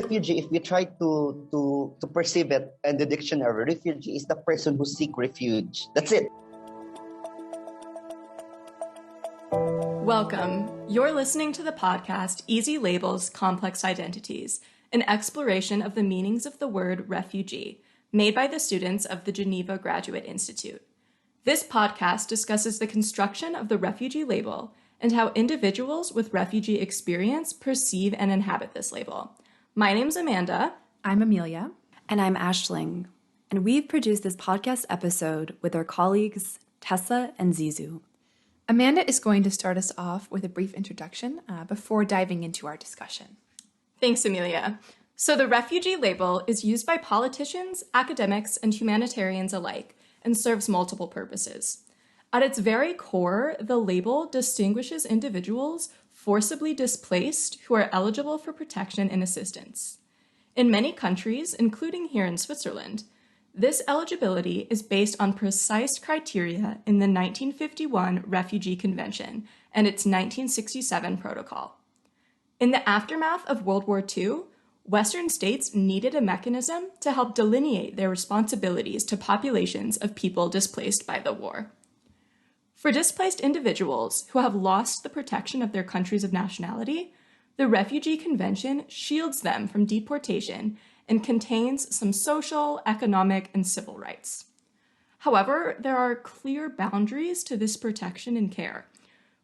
refugee, if we try to perceive it in the dictionary, refugee is the person who seek refuge. That's it. Welcome. You're listening to the podcast Easy Labels, Complex Identities, an exploration of the meanings of the word refugee, made by the students of the Geneva Graduate Institute. This podcast discusses the construction of the refugee label and how individuals with refugee experience perceive and inhabit this label. My name's Amanda. I'm Amelia. And I'm Ashling. And we've produced this podcast episode with our colleagues, Tessa and Zizhou. Amanda is going to start us off with a brief introduction before diving into our discussion. Thanks, Amelia. So the refugee label is used by politicians, academics, and humanitarians alike and serves multiple purposes. At its very core, the label distinguishes individuals forcibly displaced who are eligible for protection and assistance. In many countries, including here in Switzerland, this eligibility is based on precise criteria in the 1951 Refugee Convention and its 1967 protocol. In the aftermath of World War II, Western states needed a mechanism to help delineate their responsibilities to populations of people displaced by the war. For displaced individuals who have lost the protection of their countries of nationality, the Refugee Convention shields them from deportation and contains some social, economic, and civil rights. However, there are clear boundaries to this protection and care.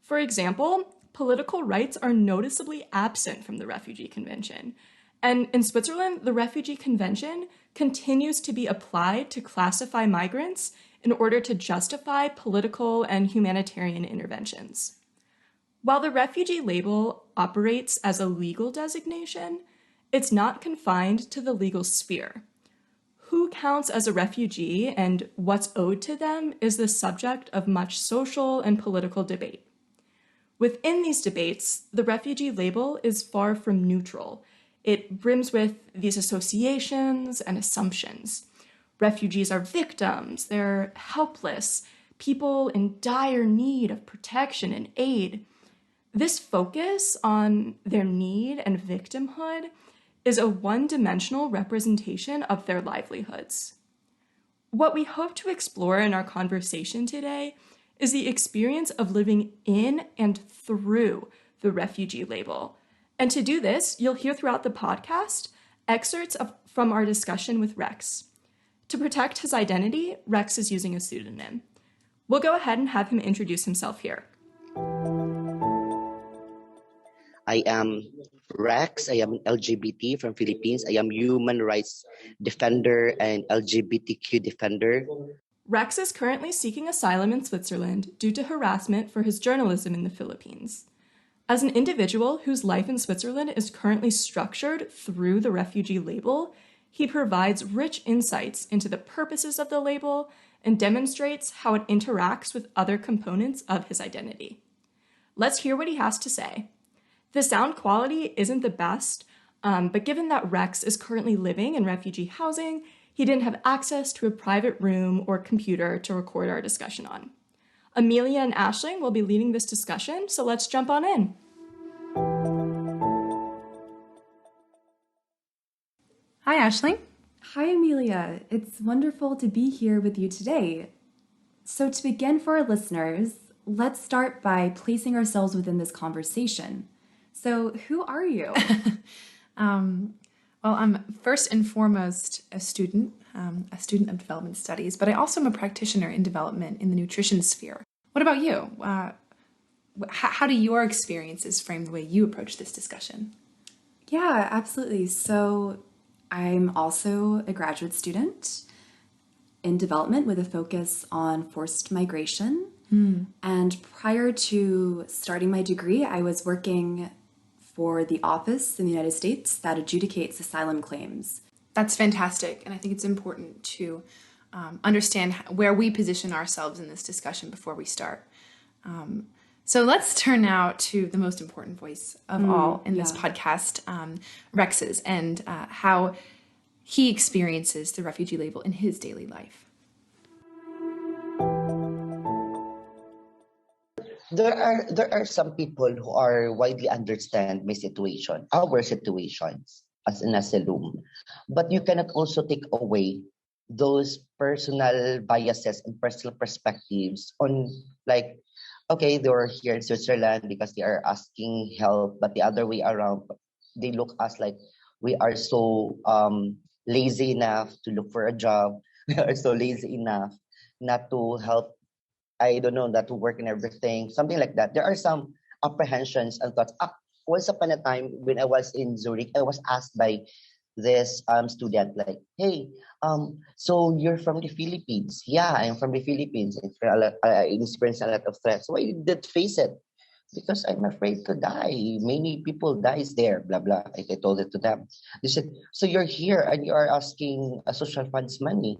For example, political rights are noticeably absent from the Refugee Convention. And in Switzerland, the Refugee Convention continues to be applied to classify migrants in order to justify political and humanitarian interventions. While the refugee label operates as a legal designation, it's not confined to the legal sphere. Who counts as a refugee and what's owed to them is the subject of much social and political debate. Within these debates, the refugee label is far from neutral. It brims with these associations and assumptions. Refugees are victims, they're helpless, people in dire need of protection and aid. This focus on their need and victimhood is a one-dimensional representation of their livelihoods. What we hope to explore in our conversation today is the experience of living in and through the refugee label. And to do this, you'll hear throughout the podcast excerpts from our discussion with Rex. To protect his identity, Rex is using a pseudonym. We'll go ahead and have him introduce himself here. I am Rex. I am an LGBT from Philippines. I am human rights defender and LGBTQ defender. Rex is currently seeking asylum in Switzerland due to harassment for his journalism in the Philippines. As an individual whose life in Switzerland is currently structured through the refugee label, he provides rich insights into the purposes of the label and demonstrates how it interacts with other components of his identity. Let's hear what he has to say. The sound quality isn't the best, but given that Rex is currently living in refugee housing, he didn't have access to a private room or computer to record our discussion on. Amelia and Ashling will be leading this discussion, so let's jump on in. Hi, Ashling. Hi, Amelia. It's wonderful to be here with you today. So to begin for our listeners, let's start by placing ourselves within this conversation. So who are you? Well, I'm first and foremost a student of development studies, but I also am a practitioner in development in the nutrition sphere. What about you? How do your experiences frame the way you approach this discussion? Yeah, absolutely. So I'm also a graduate student in development with a focus on forced migration. And prior to starting my degree, I was working for the office in the United States that adjudicates asylum claims. That's fantastic. And I think it's important to understand where we position ourselves in this discussion before we start. So let's turn now to the most important voice of all in this podcast, Rex's, and how he experiences the refugee label in his daily life. There are some people who are widely understand my situation, our situations. as an asylum. But you cannot also take away those personal biases and personal perspectives on, like, okay, they were here in Switzerland because they are asking help, but the other way around, they look us like we are so lazy enough to look for a job. We are so lazy enough not to help, I don't know, not to work and everything, something like that. There are some apprehensions and thoughts. Once upon a time, when I was in Zurich, I was asked by this student, like, hey, so you're from the Philippines? Yeah, I'm from the Philippines. I experienced a lot of threats. Why you did face it? Because I'm afraid to die. Many people dies there, blah, blah. I told it to them. They said, so you're here and you are asking a social funds money,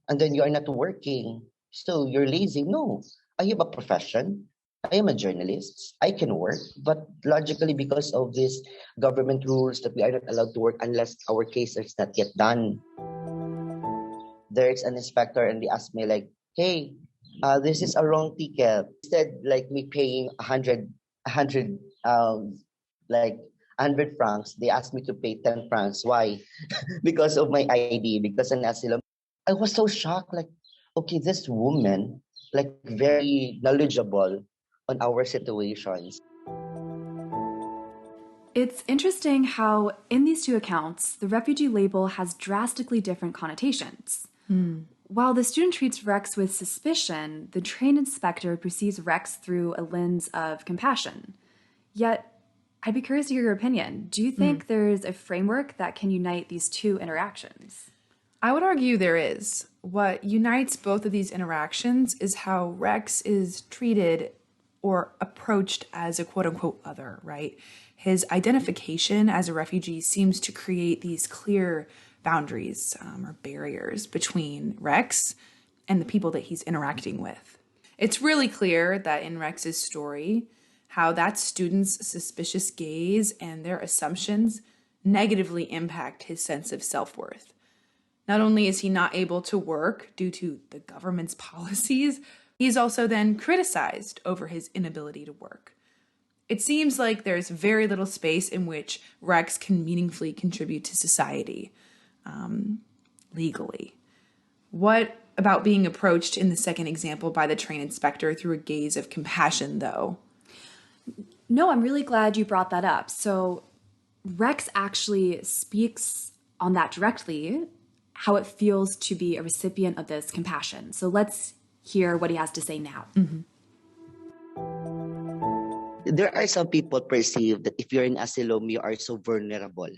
and then you are not working. So you're lazy. No, I have a profession. I am a journalist. I can work, but logically, because of these government rules that we are not allowed to work unless our case is not yet done. There's an inspector and they asked me like, hey, this is a wrong ticket. Instead, like me paying like 100 francs, they asked me to pay 10 francs. Why? Because of my ID, because an asylum. I was so shocked, like, okay, this woman, like, very knowledgeable on our situations. It's interesting how, in these two accounts, the refugee label has drastically different connotations. While the student treats Rex with suspicion, the trained inspector perceives Rex through a lens of compassion. Yet, I'd be curious to hear your opinion. Do you think there's a framework that can unite these two interactions? I would argue there is. What unites both of these interactions is how Rex is treated or approached as a quote-unquote other, right? His identification as a refugee seems to create these clear boundaries or barriers between Rex and the people that he's interacting with. It's really clear that in Rex's story, how that student's suspicious gaze and their assumptions negatively impact his sense of self-worth. Not only is he not able to work due to the government's policies, he's also then criticized over his inability to work. It seems like there's very little space in which Rex can meaningfully contribute to society, legally. What about being approached in the second example by the trained inspector through a gaze of compassion, though? No, I'm really glad you brought that up. So Rex actually speaks on that directly, how it feels to be a recipient of this compassion. So let's hear what he has to say now. There are some people perceive that if you're in asylum, you are so vulnerable.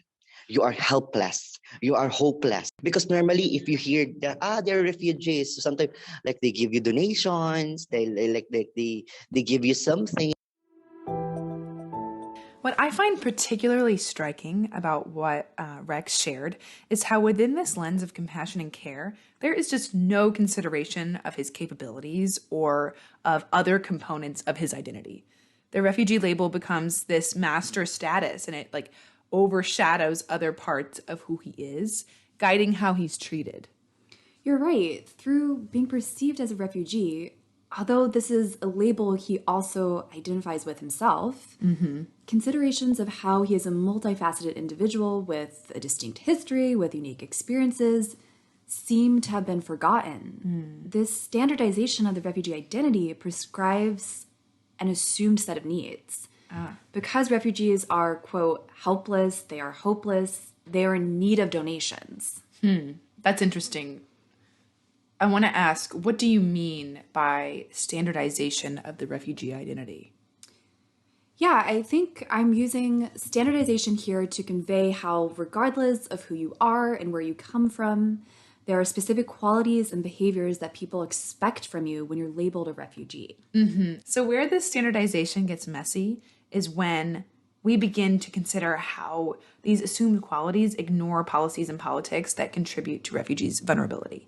You are helpless. You are hopeless. Because normally, if you hear that they're refugees, so sometimes like they give you donations, they give you something. What I find particularly striking about what Rex shared is how within this lens of compassion and care, there is just no consideration of his capabilities or of other components of his identity. The refugee label becomes this master status, and it overshadows other parts of who he is, guiding how he's treated. You're right. Through being perceived as a refugee, although this is a label he also identifies with himself, considerations of how he is a multifaceted individual with a distinct history, with unique experiences, seem to have been forgotten. This standardization of the refugee identity prescribes an assumed set of needs. Because refugees are, quote, helpless, they are hopeless, they are in need of donations. That's interesting. I want to ask, what do you mean by standardization of the refugee identity? Yeah, I think I'm using standardization here to convey how, regardless of who you are and where you come from, there are specific qualities and behaviors that people expect from you when you're labeled a refugee. So where this standardization gets messy is when we begin to consider how these assumed qualities ignore policies and politics that contribute to refugees' vulnerability.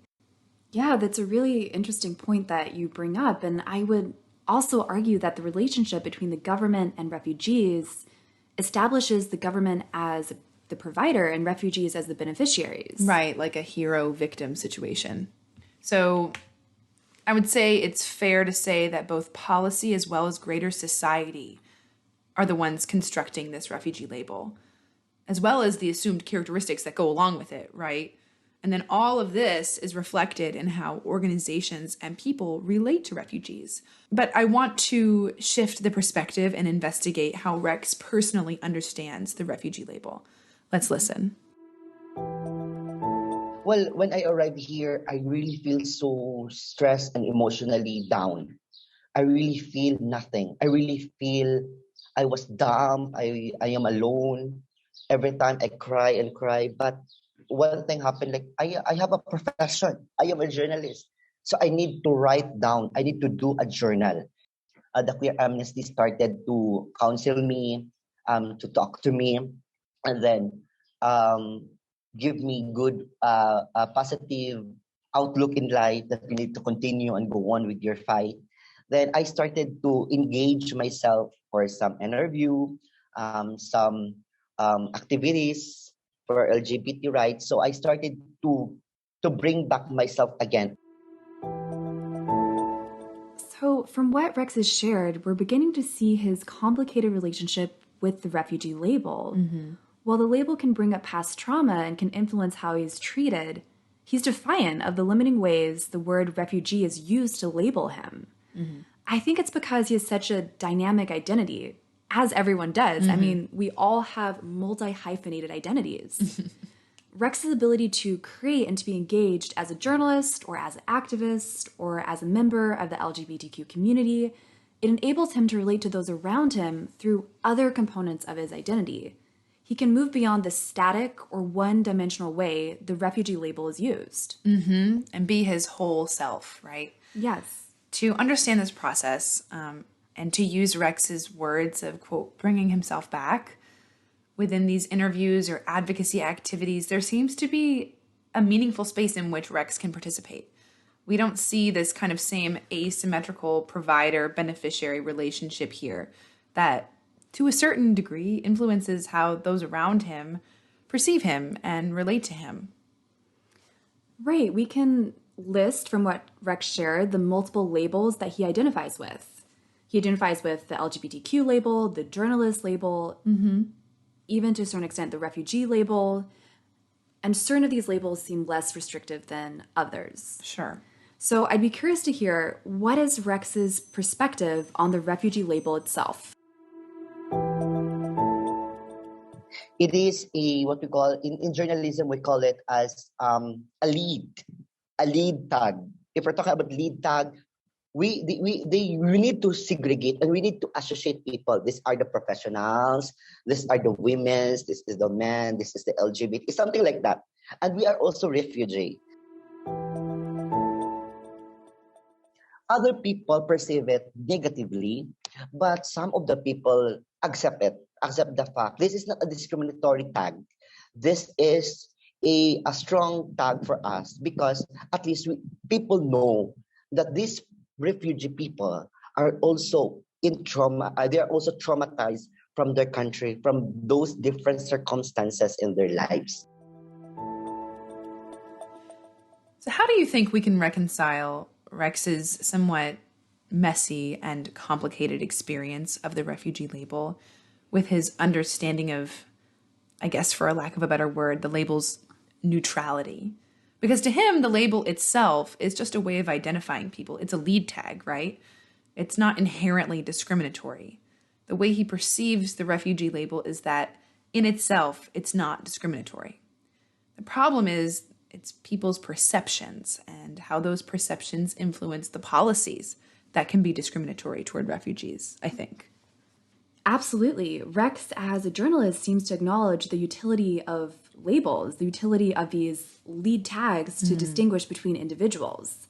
Yeah, that's a really interesting point that you bring up. And I would also argue that the relationship between the government and refugees establishes the government as the provider and refugees as the beneficiaries. Right, like a hero-victim situation. So I would say it's fair to say that both policy as well as greater society are the ones constructing this refugee label. as well as the assumed characteristics that go along with it, right? And then all of this is reflected in how organizations and people relate to refugees. But I want to shift the perspective and investigate how Rex personally understands the refugee label. Let's listen. Well, when I arrived here, I really feel so stressed and emotionally down. I really feel nothing. I really feel I was dumb. I am alone. Every time I cry and cry. But one thing happened, like I have a profession. I am a journalist. So I need to write down. I need to do a journal. The Queer Amnesty started to counsel me, to talk to me, and then um, give me good, positive outlook in life that you need to continue and go on with your fight. Then I started to engage myself for some interview, some activities for LGBT rights. So I started to bring back myself again. So, from what Rex has shared, we're beginning to see his complicated relationship with the refugee label. While the label can bring up past trauma and can influence how he's treated, he's defiant of the limiting ways the word refugee is used to label him. I think it's because he has such a dynamic identity, as everyone does. I mean, we all have multi-hyphenated identities. Rex's ability to create and to be engaged as a journalist or as an activist or as a member of the LGBTQ community, it enables him to relate to those around him through other components of his identity. He can move beyond the static or one-dimensional way the refugee label is used. And be his whole self, right? Yes. To understand this process and to use Rex's words of, quote, bringing himself back within these interviews or advocacy activities, there seems to be a meaningful space in which Rex can participate. We don't see this kind of same asymmetrical provider-beneficiary relationship here that, to a certain degree, influences how those around him perceive him and relate to him. Right. We can list from what Rex shared the multiple labels that he identifies with. He identifies with the LGBTQ label, the journalist label, even to a certain extent the refugee label, and certain of these labels seem less restrictive than others. Sure. So I'd be curious to hear, what is Rex's perspective on the refugee label itself? It is what we call, in journalism, we call it as a lead tag. If we're talking about lead tag, we need to segregate and we need to associate people. These are the professionals, these are the women, this is the man, this is the LGBT, something like that. And we are also refugee. Other people perceive it negatively, but some of the people accept the fact. This is not a discriminatory tag. This is a strong tag for us because at least people know that these refugee people are also in trauma. They are also traumatized from their country, from those different circumstances in their lives. So how do you think we can reconcile Rex's somewhat messy and complicated experience of the refugee label with his understanding of, I guess for a lack of a better word, the label's neutrality? Because to him, the label itself is just a way of identifying people. It's a lead tag, right? It's not inherently discriminatory. The way he perceives the refugee label is that in itself, it's not discriminatory. The problem is it's people's perceptions and how those perceptions influence the policies that can be discriminatory toward refugees, I think. Absolutely. Rex, as a journalist, seems to acknowledge the utility of labels, the utility of these lead tags to distinguish between individuals.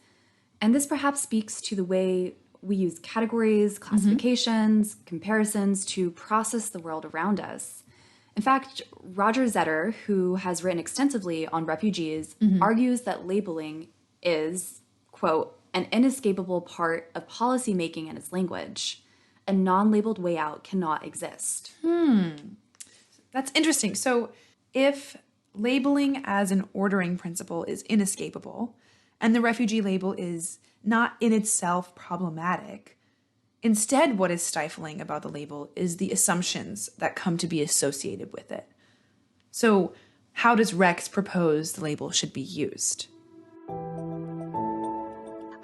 And this perhaps speaks to the way we use categories, classifications, comparisons to process the world around us. In fact, Roger Zetter, who has written extensively on refugees, argues that labeling is, quote, an inescapable part of policymaking and its language. A non-labeled way out cannot exist. That's interesting. So if labeling as an ordering principle is inescapable, and the refugee label is not in itself problematic, instead what is stifling about the label is the assumptions that come to be associated with it. So how does Rex propose the label should be used?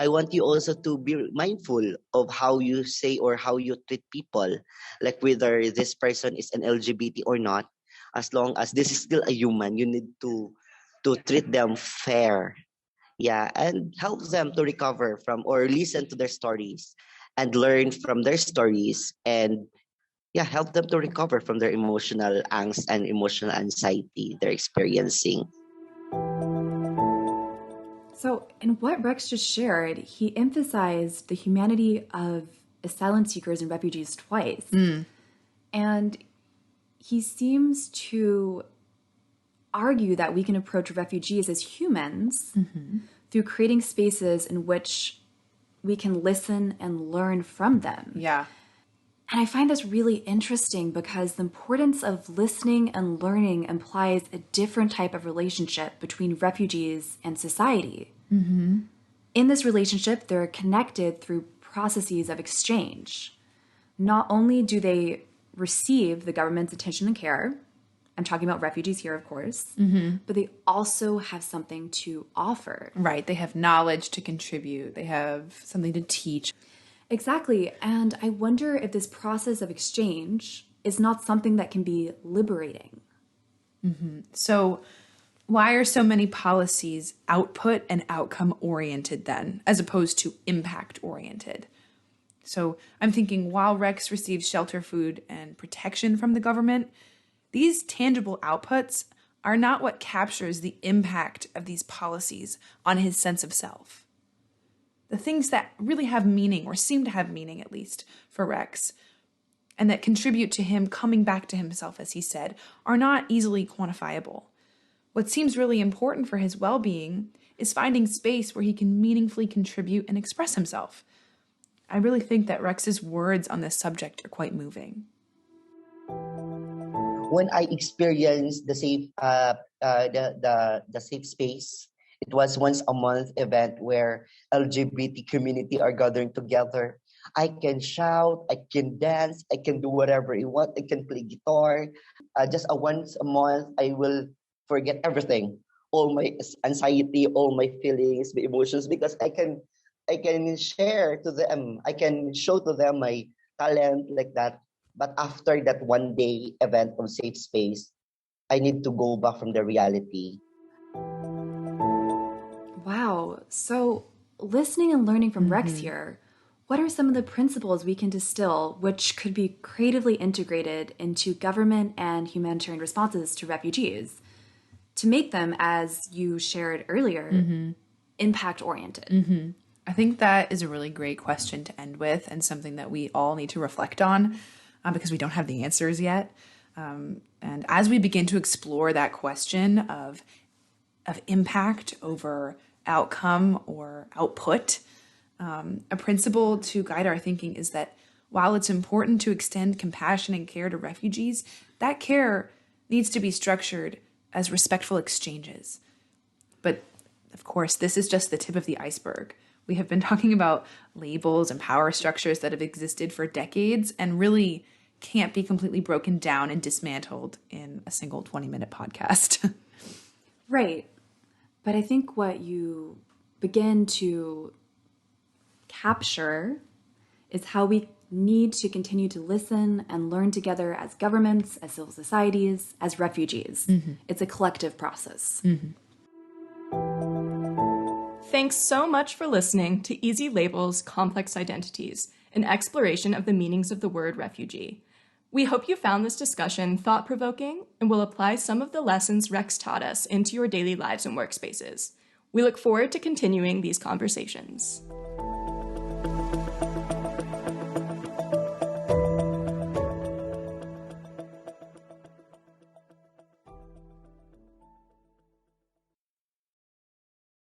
I want you also to be mindful of how you say or how you treat people, like whether this person is an LGBT or not. As long as this is still a human, you need to treat them fair, yeah, and help them to recover from or listen to their stories and learn from their stories, and yeah, help them to recover from their emotional angst and emotional anxiety they're experiencing. So, in what Rex just shared, he emphasized the humanity of asylum seekers and refugees twice. And he seems to argue that we can approach refugees as humans through creating spaces in which we can listen and learn from them. Yeah. And I find this really interesting because the importance of listening and learning implies a different type of relationship between refugees and society. In this relationship, they're connected through processes of exchange. Not only do they receive the government's attention and care, I'm talking about refugees here, of course, but they also have something to offer. Right. They have knowledge to contribute. They have something to teach. Exactly. And I wonder if this process of exchange is not something that can be liberating. So why are so many policies output and outcome oriented then, as opposed to impact oriented? So I'm thinking while Rex receives shelter, food, and protection from the government, these tangible outputs are not what captures the impact of these policies on his sense of self. The things that really have meaning, or seem to have meaning at least, for Rex, and that contribute to him coming back to himself, as he said, are not easily quantifiable. What seems really important for his well-being is finding space where he can meaningfully contribute and express himself. I really think that Rex's words on this subject are quite moving. When I experienced the safe space, it was once a month event where LGBT community are gathering together. I can shout, I can dance, I can do whatever I want. I can play guitar. Just once a month, I will forget everything, all my anxiety, all my feelings, my emotions, because I can share to them. I can show to them my talent like that. But after that one day event of safe space, I need to go back from the reality. Wow. So, listening and learning from Rex here, what are some of the principles we can distill which could be creatively integrated into government and humanitarian responses to refugees to make them, as you shared earlier, impact-oriented? I think that is a really great question to end with, and something that we all need to reflect on because we don't have the answers yet. And as we begin to explore that question of impact over outcome or output, a principle to guide our thinking is that while it's important to extend compassion and care to refugees, that care needs to be structured as respectful exchanges. But of course, this is just the tip of the iceberg. We have been talking about labels and power structures that have existed for decades and really can't be completely broken down and dismantled in a single 20-minute podcast. Right. But I think what you begin to capture is how we need to continue to listen and learn together as governments, as civil societies, as refugees. It's a collective process. Thanks so much for listening to Easy Labels, Complex Identities, an exploration of the meanings of the word refugee. We hope you found this discussion thought-provoking and will apply some of the lessons Rex taught us into your daily lives and workspaces. We look forward to continuing these conversations.